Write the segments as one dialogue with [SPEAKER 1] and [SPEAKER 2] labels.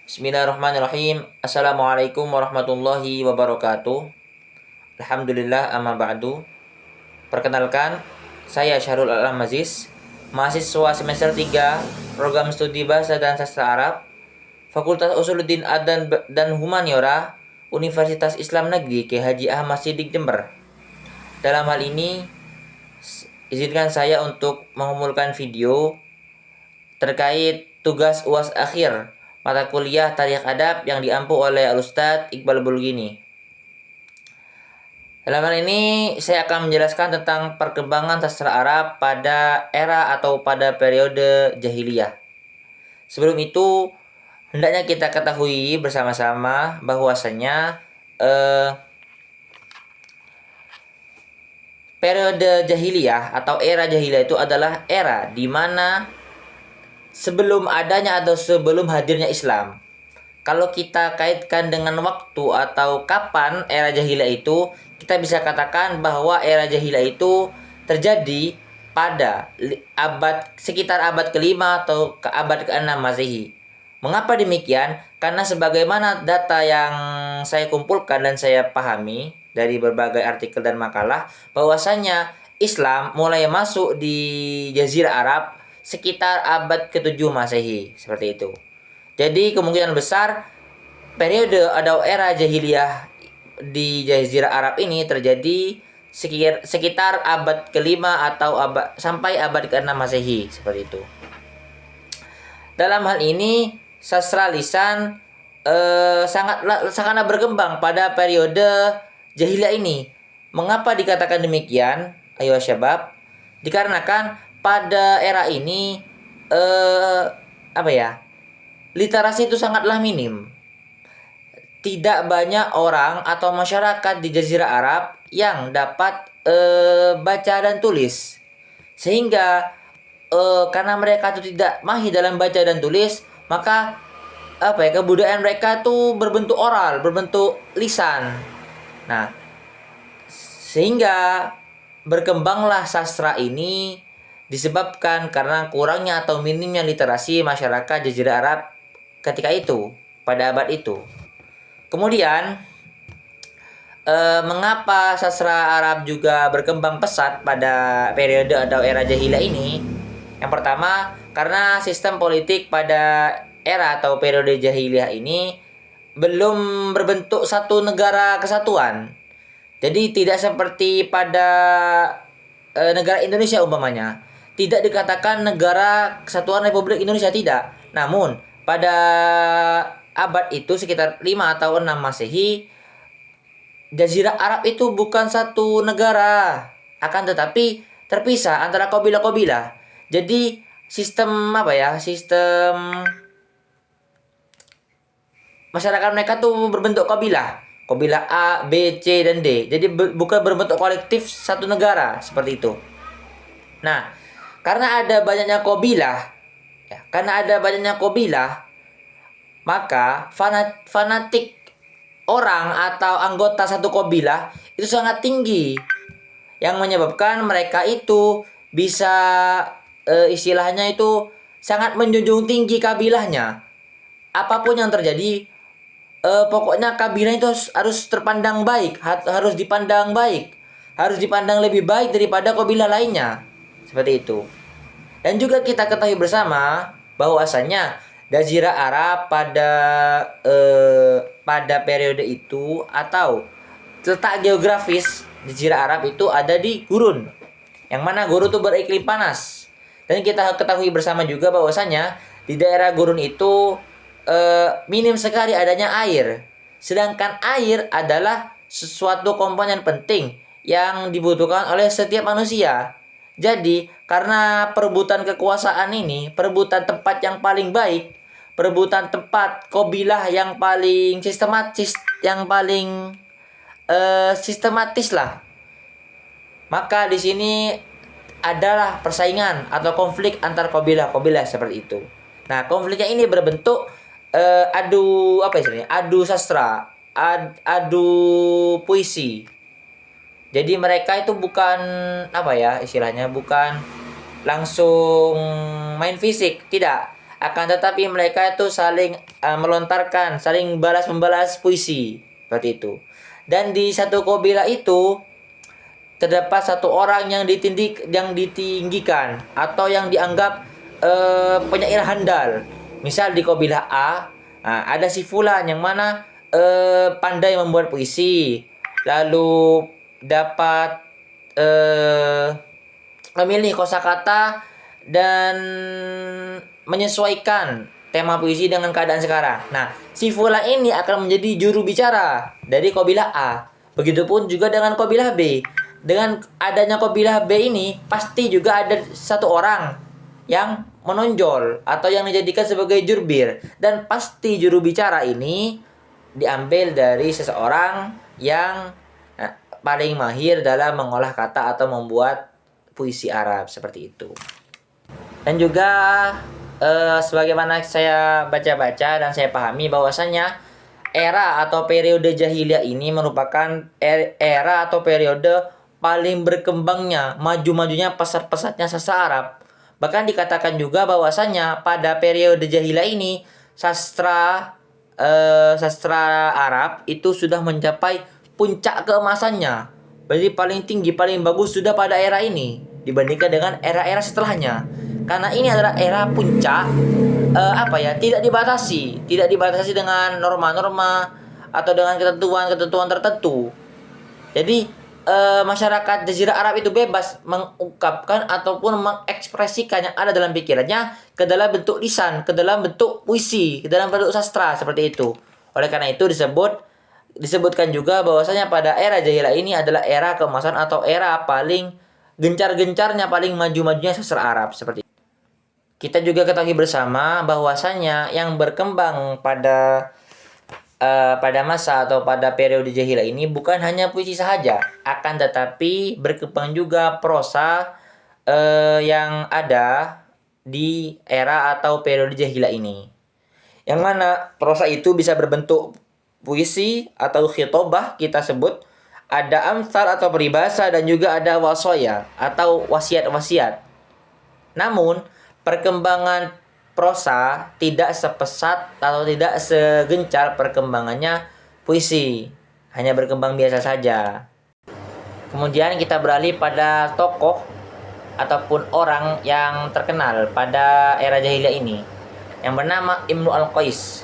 [SPEAKER 1] Bismillahirrahmanirrahim. Assalamualaikum warahmatullahi wabarakatuh. Alhamdulillah amma ba'du. Perkenalkan, saya Syahrul Alam Aziz, mahasiswa semester 3, program studi Bahasa dan Sastra Arab, Fakultas Usuluddin dan Humaniora, Universitas Islam Negeri K. Haji Ahmad Siddiq Jember. Dalam hal ini, izinkan saya untuk mengumpulkan video terkait tugas UAS akhir mata kuliah Tarikh Adab yang diampu oleh Al-Ustadz Iqbal Bulgini. Dalam hal ini saya akan menjelaskan tentang perkembangan sastra Arab pada era atau pada periode jahiliyah. Sebelum itu, hendaknya kita ketahui bersama-sama bahwasanya periode jahiliyah atau era jahiliyah itu adalah era di mana sebelum adanya atau sebelum hadirnya Islam. Kalau kita kaitkan dengan waktu atau kapan era jahiliyah itu, kita bisa katakan bahwa era jahiliyah itu terjadi pada sekitar abad ke-5 atau ke abad ke-6 Masehi. Mengapa demikian? Karena sebagaimana data yang saya kumpulkan dan saya pahami dari berbagai artikel dan makalah, bahwasanya Islam mulai masuk di Jazirah Arab sekitar abad ke-7 Masehi, seperti itu. Jadi kemungkinan besar periode atau era jahiliyah di Jazirah Arab ini terjadi sekitar abad ke-5 atau sampai abad ke-6 Masehi, seperti itu. Dalam hal ini sastra lisan sangatlah berkembang pada periode jahiliyah ini. Mengapa dikatakan demikian? Ayo syabab, dikarenakan pada era ini literasi itu sangatlah minim. Tidak banyak orang atau masyarakat di Jazirah Arab yang dapat baca dan tulis. Sehingga karena mereka itu tidak mahir dalam baca dan tulis, maka kebudayaan mereka tuh berbentuk oral, berbentuk lisan. Nah, sehingga berkembanglah sastra ini disebabkan karena kurangnya atau minimnya literasi masyarakat Jazirah Arab ketika itu, pada abad itu. Kemudian mengapa sastra Arab juga berkembang pesat pada periode atau era jahiliyah ini? Yang pertama, karena sistem politik pada era atau periode jahiliyah ini belum berbentuk satu negara kesatuan. Jadi tidak seperti pada negara Indonesia umpamanya. Tidak dikatakan negara kesatuan Republik Indonesia, tidak. Namun pada abad itu sekitar 5 atau 6 Masehi, Jazirah Arab itu bukan satu negara, akan tetapi terpisah antara kabilah-kabilah. Jadi sistem sistem masyarakat mereka tuh berbentuk kabilah. Kabilah A, B, C, dan D. Jadi bukan berbentuk kolektif satu negara, seperti itu. Nah, karena ada banyaknya kabilah, maka fanatik orang atau anggota satu kabilah itu sangat tinggi, yang menyebabkan mereka itu bisa istilahnya itu sangat menjunjung tinggi kabilahnya. Apapun yang terjadi, pokoknya kabilah itu harus terpandang baik, harus dipandang baik, harus dipandang lebih baik daripada kabilah lainnya, seperti itu. Dan juga kita ketahui bersama bahwasanya Jazirah Arab pada periode itu atau letak geografis Jazirah Arab itu ada di gurun, yang mana gurun itu beriklim panas. Dan kita ketahui bersama juga bahwasanya di daerah gurun itu minim sekali adanya air. Sedangkan air adalah sesuatu komponen penting yang dibutuhkan oleh setiap manusia. Jadi, karena perebutan kekuasaan ini, perebutan tempat yang paling baik, perebutan tempat kabilah yang paling sistematis lah. Maka di sini adalah persaingan atau konflik antar kabilah-kabilah seperti itu. Nah, konfliknya ini berbentuk adu sastra, adu puisi. Jadi mereka itu bukan bukan langsung main fisik, tidak. Akan tetapi mereka itu saling melontarkan, saling balas-membalas puisi seperti itu. Dan di satu kabilah itu terdapat satu orang yang ditinggikan atau yang dianggap penyair handal. Misal di kabilah A, ada si fulan yang mana pandai membuat puisi, lalu dapat memilih kosakata dan menyesuaikan tema puisi dengan keadaan sekarang. Nah, si fulan ini akan menjadi juru bicara dari kabilah A. Begitupun juga dengan kabilah B. Dengan adanya kabilah B ini, pasti juga ada satu orang yang menonjol atau yang dijadikan sebagai jubir. Dan pasti juru bicara ini diambil dari seseorang yang paling mahir dalam mengolah kata atau membuat puisi Arab seperti itu. Dan juga sebagaimana saya baca-baca dan saya pahami bahwasanya era atau periode jahiliyah ini merupakan era atau periode paling berkembangnya, maju-majunya pesat-pesatnya sastra Arab. Bahkan dikatakan juga bahwasanya pada periode jahiliyah ini sastra Arab itu sudah mencapai puncak keemasannya. Berarti paling tinggi, paling bagus sudah pada era ini dibandingkan dengan era-era setelahnya. Karena ini adalah era puncak tidak dibatasi dengan norma-norma atau dengan ketentuan tertentu. Jadi masyarakat Jazirah Arab itu bebas mengungkapkan ataupun mengekspresikan yang ada dalam pikirannya ke dalam bentuk lisan, ke dalam bentuk puisi, ke dalam bentuk sastra seperti itu. Oleh karena itu disebutkan juga bahwasanya pada era jahiliyah ini adalah era keemasan atau era paling gencar-gencarnya, paling maju-majunya sastra Arab seperti itu. Kita juga ketahui bersama bahwasanya yang berkembang pada masa atau pada periode jahiliyah ini bukan hanya puisi saja, akan tetapi berkembang juga prosa yang ada di era atau periode jahiliyah ini. Yang mana prosa itu bisa berbentuk puisi atau khitobah kita sebut, ada amsal atau peribahasa, dan juga ada wasoya atau wasiat-wasiat. Namun perkembangan prosa tidak sepesat atau tidak segencar perkembangannya puisi, hanya berkembang biasa saja. Kemudian kita beralih pada tokoh ataupun orang yang terkenal pada era jahiliyah ini yang bernama Imru al-Qais.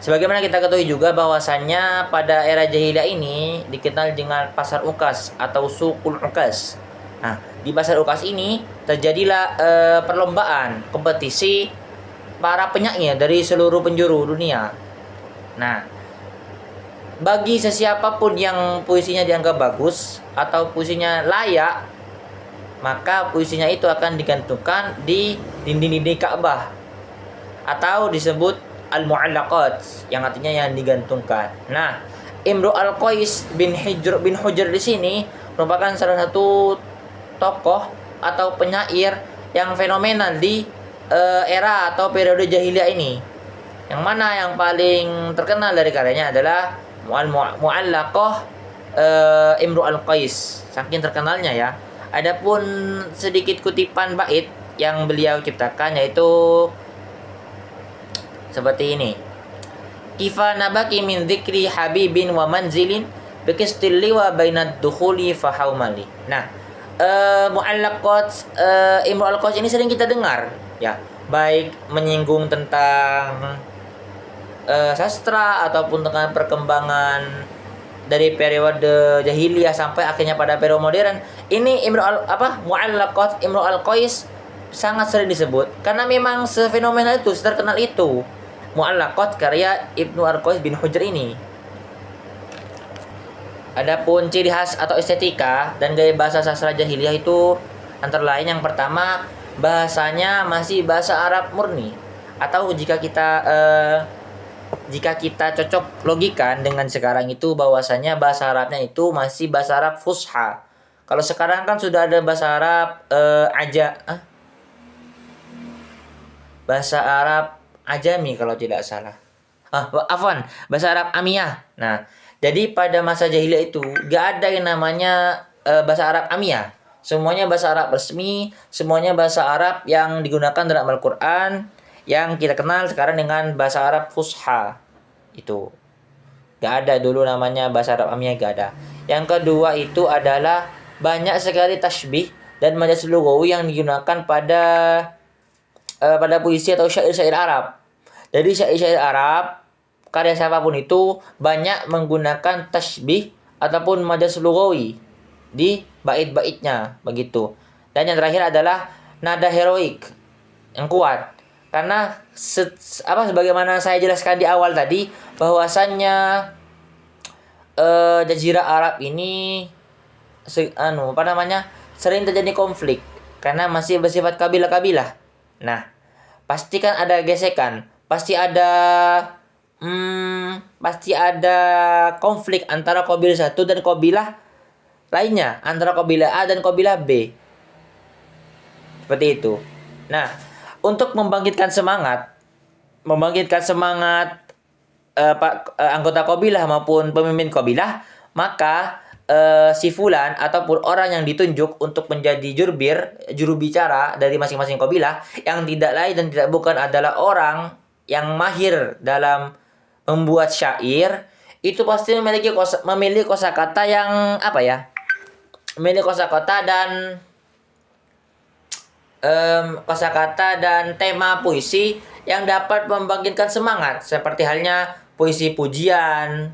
[SPEAKER 1] Sebagaimana kita ketahui juga bahwasannya pada era jahiliyah ini dikenal dengan pasar ukas atau suqul ukas. Nah, di pasar ukas ini terjadilah perlombaan kompetisi para penyair dari seluruh penjuru dunia. Nah, bagi sesiapapun yang puisinya dianggap bagus atau puisinya layak, maka puisinya itu akan digantungkan di dinding-dinding Ka'bah atau disebut al-mu'allaqat, yang artinya yang digantungkan. Nah, Imru al-Qais bin Hujr di sini merupakan salah satu tokoh atau penyair yang fenomenal di era atau periode jahiliyah ini. Yang mana yang paling terkenal dari karyanya adalah Mu'allaqah Imru al-Qais. Saking terkenalnya ya. Adapun sedikit kutipan bait yang beliau ciptakan yaitu seperti ini. Kifa nabaki min dzikri habibin wa manzilin bikistilli wa bainad dukhuli fahaumali. Nah, Mu'allaqat Imru al-Qais ini sering kita dengar ya, baik menyinggung tentang sastra ataupun tentang perkembangan dari periode jahiliyah sampai akhirnya pada periode modern. Ini Mu'allaqat Imru al-Qais sangat sering disebut karena memang sefenomenal itu, terkenal itu Mu'allaqat karya Ibnu al-Qais bin Hujr ini. Adapun ciri khas atau estetika dan gaya bahasa sastra jahiliyah itu antara lain yang pertama, bahasanya masih bahasa Arab murni, atau jika kita cocok logikan dengan sekarang itu bahwasanya bahasa Arabnya itu masih bahasa Arab fusha. Kalau sekarang kan sudah ada bahasa Arab bahasa Arab ajami kalau tidak salah. Bahasa Arab amiyah. Nah, jadi pada masa jahiliyah itu gak ada yang namanya bahasa Arab amiyah. Semuanya bahasa Arab resmi, semuanya bahasa Arab yang digunakan dalam Al-Quran, yang kita kenal sekarang dengan bahasa Arab Fusha. Itu gak ada dulu namanya bahasa Arab Amiyah, gak ada. Yang kedua itu adalah banyak sekali tasbih dan majaz lughawi yang digunakan pada puisi atau syair-syair Arab. Jadi syair-syair Arab karya siapapun itu banyak menggunakan tasbih ataupun majaz lughawi di bait-baitnya begitu. Dan yang terakhir adalah nada heroik yang kuat. Karena sebagaimana saya jelaskan di awal tadi bahwasannya Jazirah Arab ini sering terjadi konflik karena masih bersifat kabilah-kabilah. Nah, pasti kan ada gesekan, pasti ada konflik antara kabilah satu dan kabilah lainnya, antara kabilah A dan kabilah B. Seperti itu. Nah, untuk membangkitkan semangat anggota kabilah maupun pemimpin kabilah, maka si fulan ataupun orang yang ditunjuk untuk menjadi juru bicara dari masing-masing kabilah yang tidak lain dan tidak bukan adalah orang yang mahir dalam membuat syair, itu pasti memiliki kosakata yang memiliki kosakata dan tema puisi yang dapat membangkitkan semangat, seperti halnya puisi pujian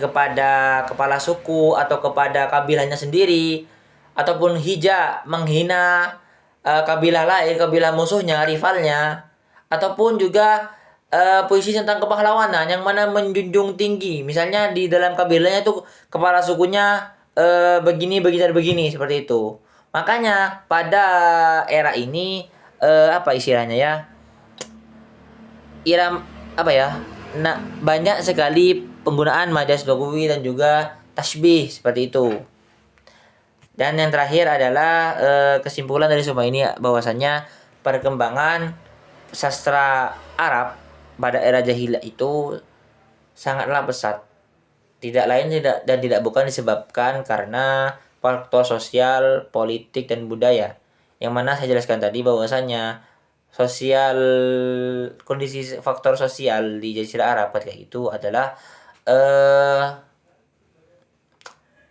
[SPEAKER 1] kepada kepala suku atau kepada kabilahnya sendiri, ataupun menghina kabilah lain, kabilah musuhnya, rivalnya, ataupun juga puisi tentang kepahlawanan yang mana menjunjung tinggi, misalnya di dalam kabilahnya itu kepala sukunya begini begini seperti itu. Makanya pada era ini istilahnya ya, banyak sekali penggunaan majaz lughawi dan juga tasbih seperti itu. Dan yang terakhir adalah kesimpulan dari semua ini bahwasannya perkembangan sastra Arab pada era jahiliyah itu sangatlah pesat. Tidak bukan disebabkan karena faktor sosial, politik, dan budaya. Yang mana saya jelaskan tadi bahwasanya kondisi faktor sosial di Jazirah Arab ketika itu adalah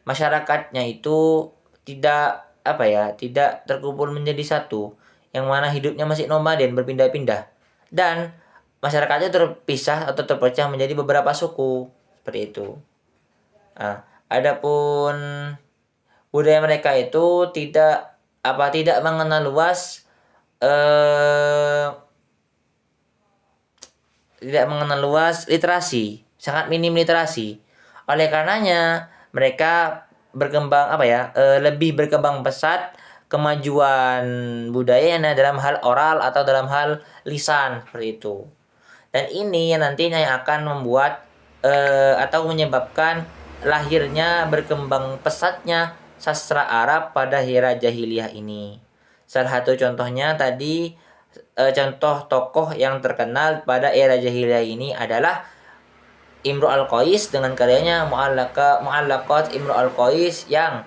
[SPEAKER 1] masyarakatnya itu tidak terkumpul menjadi satu, yang mana hidupnya masih nomaden, berpindah-pindah, dan masyarakatnya terpisah atau terpecah menjadi beberapa suku seperti itu. Nah, adapun budaya mereka itu tidak mengenal luas literasi, sangat minim literasi. Oleh karenanya mereka lebih berkembang pesat kemajuan budayanya dalam hal oral atau dalam hal lisan seperti itu. Dan ini nantinya yang akan membuat atau menyebabkan lahirnya berkembang pesatnya sastra Arab pada era jahiliyah ini. Salah satu contohnya tadi, contoh tokoh yang terkenal pada era jahiliyah ini adalah Imru al-Qais dengan karyanya Mu'allaqat Imru al-Qais yang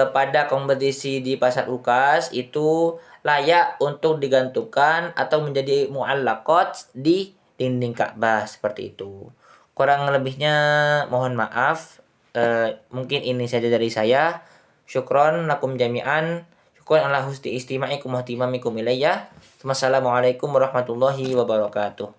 [SPEAKER 1] pada kompetisi di Pasar Ukas itu layak untuk digantungkan atau menjadi mu'allaqat di dinding Ka'bah seperti itu. Kurang lebihnya mohon maaf. Mungkin ini saja dari saya. Syukron lakum jami'an. Syukron ala husni istima'ikum wa ihtimamikum ilayya. Wassalamualaikum warahmatullahi wabarakatuh.